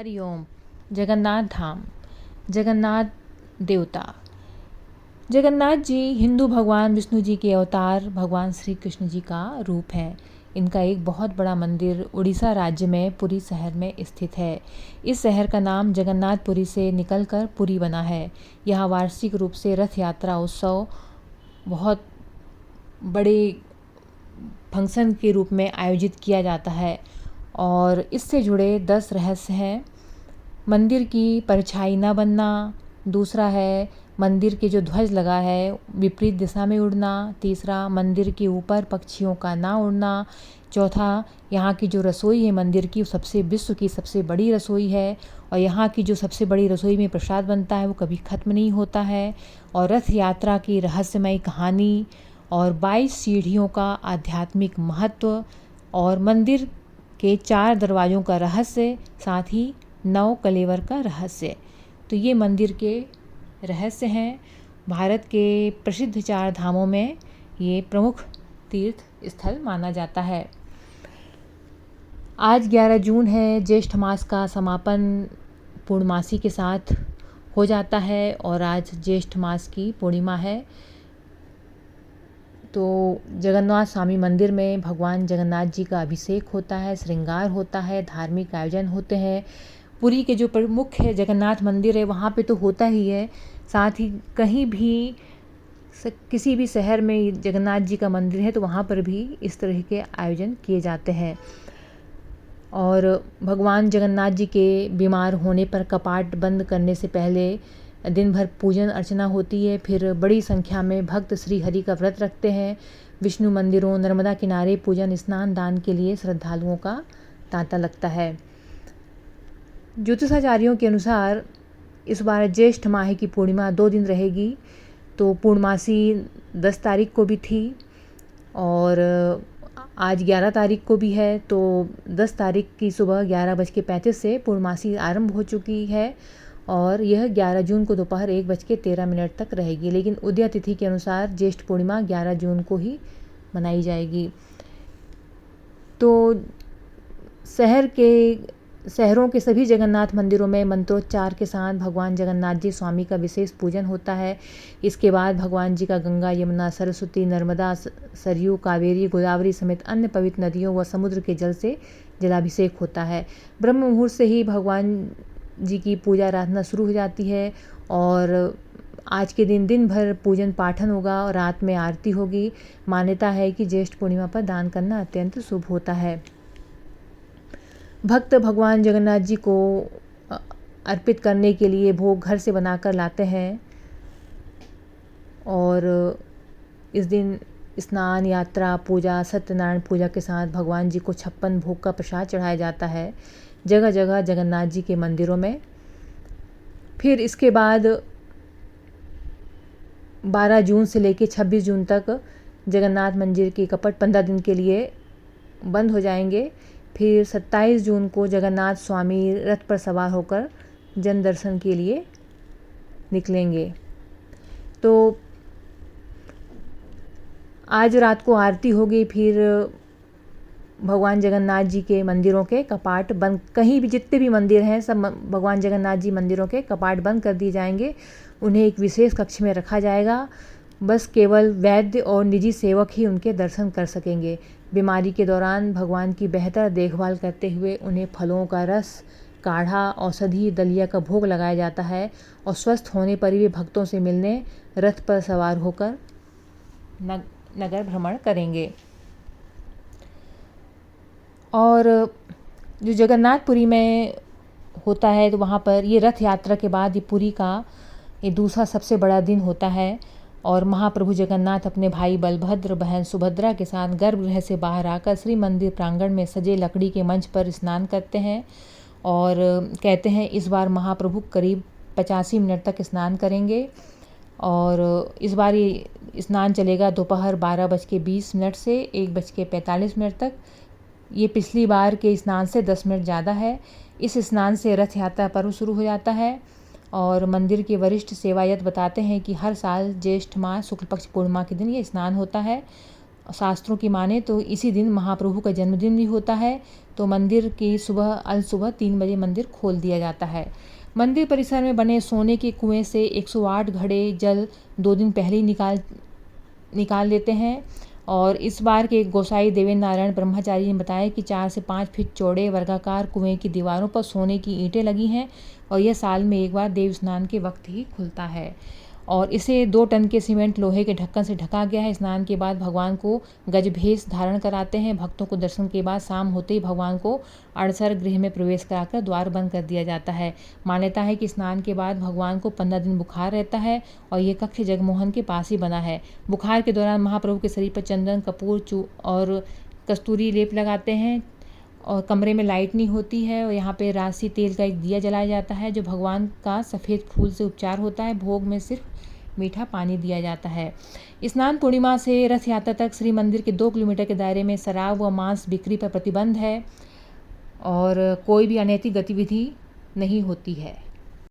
हरिओम। जगन्नाथ धाम, जगन्नाथ देवता। जगन्नाथ जी हिंदू भगवान विष्णु जी के अवतार भगवान श्री कृष्ण जी का रूप है। इनका एक बहुत बड़ा मंदिर उड़ीसा राज्य में पुरी शहर में स्थित है। इस शहर का नाम जगन्नाथपुरी से निकलकर पुरी बना है। यहाँ वार्षिक रूप से रथ यात्रा उत्सव बहुत बड़े फंक्शन के रूप में आयोजित किया जाता है और इससे जुड़े 10 रहस्य हैं। मंदिर की परछाई न बनना, दूसरा है मंदिर के जो ध्वज लगा है विपरीत दिशा में उड़ना, तीसरा मंदिर के ऊपर पक्षियों का ना उड़ना, चौथा यहाँ की जो रसोई है मंदिर की विश्व की सबसे बड़ी रसोई है और यहाँ की जो सबसे बड़ी रसोई में प्रसाद बनता है वो कभी ख़त्म नहीं होता है, और रथ यात्रा की रहस्यमय कहानी और 22 सीढ़ियों का आध्यात्मिक महत्व और मंदिर के 4 दरवाज़ों का रहस्य, साथ ही 9 कलेवर का रहस्य। तो ये मंदिर के रहस्य हैं। भारत के प्रसिद्ध 4 धामों में ये प्रमुख तीर्थ स्थल माना जाता है। आज 11 जून है। ज्येष्ठ मास का समापन पूर्णमासी के साथ हो जाता है और आज ज्येष्ठ मास की पूर्णिमा है। तो जगन्नाथ स्वामी मंदिर में भगवान जगन्नाथ जी का अभिषेक होता है, श्रृंगार होता है, धार्मिक आयोजन होते हैं। पुरी के जो प्रमुख है जगन्नाथ मंदिर है वहाँ पे तो होता ही है, साथ ही कहीं भी किसी भी शहर में जगन्नाथ जी का मंदिर है तो वहाँ पर भी इस तरह के आयोजन किए जाते हैं। और भगवान जगन्नाथ जी के बीमार होने पर कपाट बंद करने से पहले दिन भर पूजन अर्चना होती है। फिर बड़ी संख्या में भक्त श्री हरि का व्रत रखते हैं। विष्णु मंदिरों, नर्मदा किनारे पूजन स्नान दान के लिए श्रद्धालुओं का तांता लगता है। ज्योतिषाचार्यों के अनुसार इस बार ज्येष्ठ माह की पूर्णिमा 2 दिन रहेगी। तो पूर्णमासी 10 तारीख को भी थी और आज 11 तारीख को भी है। तो 10 तारीख की सुबह 11:35 से पूर्णमासी आरंभ हो चुकी है और यह 11 जून को दोपहर 1:13 तक रहेगी। लेकिन उदय तिथि के अनुसार ज्येष्ठ पूर्णिमा 11 जून को ही मनाई जाएगी। तो शहरों के सभी जगन्नाथ मंदिरों में मंत्रोच्चार के साथ भगवान जगन्नाथ जी स्वामी का विशेष पूजन होता है। इसके बाद भगवान जी का गंगा, यमुना, सरस्वती, नर्मदा, सरयू, कावेरी, गोदावरी समेत अन्य पवित्र नदियों व समुद्र के जल से जलाभिषेक होता है। ब्रह्म मुहूर्त से ही भगवान जी की पूजा आराधना शुरू हो जाती है और आज के दिन भर पूजन पाठन होगा और रात में आरती होगी। मान्यता है कि ज्येष्ठ पूर्णिमा पर दान करना अत्यंत शुभ होता है। भक्त भगवान जगन्नाथ जी को अर्पित करने के लिए भोग घर से बनाकर लाते हैं और इस दिन स्नान, यात्रा, पूजा, सत्यनारायण पूजा के साथ भगवान जी को 56 भोग का प्रसाद चढ़ाया जाता है जगह जगह जगन्नाथ जी के मंदिरों में। फिर इसके बाद 12 जून से लेकर 26 जून तक जगन्नाथ मंदिर के कपट 15 दिन के लिए बंद हो जाएंगे। फिर 27 जून को जगन्नाथ स्वामी रथ पर सवार होकर जन दर्शन के लिए निकलेंगे। तो आज रात को आरती होगी। फिर भगवान जगन्नाथ जी के मंदिरों के कपाट बंद, कहीं भी जितने भी मंदिर हैं सब भगवान जगन्नाथ जी मंदिरों के कपाट बंद कर दिए जाएंगे। उन्हें एक विशेष कक्ष में रखा जाएगा। बस केवल वैद्य और निजी सेवक ही उनके दर्शन कर सकेंगे। बीमारी के दौरान भगवान की बेहतर देखभाल करते हुए उन्हें फलों का रस, काढ़ा, औषधि, दलिया का भोग लगाया जाता है और स्वस्थ होने पर वे भक्तों से मिलने रथ पर सवार होकर नगर भ्रमण करेंगे। और जो जगन्नाथपुरी में होता है तो वहाँ पर ये रथ यात्रा के बाद ये पुरी का ये दूसरा सबसे बड़ा दिन होता है और महाप्रभु जगन्नाथ अपने भाई बलभद्र, बहन सुभद्रा के साथ गर्भगृह से बाहर आकर श्री मंदिर प्रांगण में सजे लकड़ी के मंच पर स्नान करते हैं और कहते हैं इस बार महाप्रभु करीब 85 मिनट तक स्नान करेंगे और इस बार ये स्नान चलेगा दोपहर 12:20 से 1:45 तक। ये पिछली बार के स्नान से 10 मिनट ज़्यादा है। इस स्नान से रथ यात्रा पर्व शुरू हो जाता है और मंदिर के वरिष्ठ सेवायत बताते हैं कि हर साल ज्येष्ठ माह शुक्ल पक्ष पूर्णिमा के दिन ये स्नान होता है। शास्त्रों की माने तो इसी दिन महाप्रभु का जन्मदिन भी होता है। तो मंदिर की सुबह 3 बजे मंदिर खोल दिया जाता है। मंदिर परिसर में बने सोने के कुएं से 108 घड़े जल 2 दिन पहले ही निकाल लेते हैं। और इस बार के गोसाई देवेंद्र नारायण ब्रह्मचारी ने बताया कि 4 से 5 फीट चौड़े वर्गाकार कुएं की दीवारों पर सोने की ईंटें लगी हैं और यह साल में एक बार देव स्नान के वक्त ही खुलता है। और इसे 2 टन के सीमेंट लोहे के ढक्कन से ढका गया है। स्नान के बाद भगवान को गजभेश धारण कराते हैं। भक्तों को दर्शन के बाद शाम होते ही भगवान को अड़सर गृह में प्रवेश कराकर द्वार बंद कर दिया जाता है। मान्यता है कि स्नान के बाद भगवान को 15 दिन बुखार रहता है और ये कक्ष जगमोहन के पास ही बना है। बुखार के दौरान महाप्रभु के शरीर पर चंदन, कपूर और कस्तूरी लेप लगाते हैं और कमरे में लाइट नहीं होती है। और यहाँ पे राशि तेल का एक दिया जलाया जाता है जो भगवान का सफ़ेद फूल से उपचार होता है। भोग में सिर्फ मीठा पानी दिया जाता है। स्नान पूर्णिमा से रथ यात्रा तक श्री मंदिर के 2 किलोमीटर के दायरे में शराब व मांस बिक्री पर प्रतिबंध है और कोई भी अनैतिक गतिविधि नहीं होती है।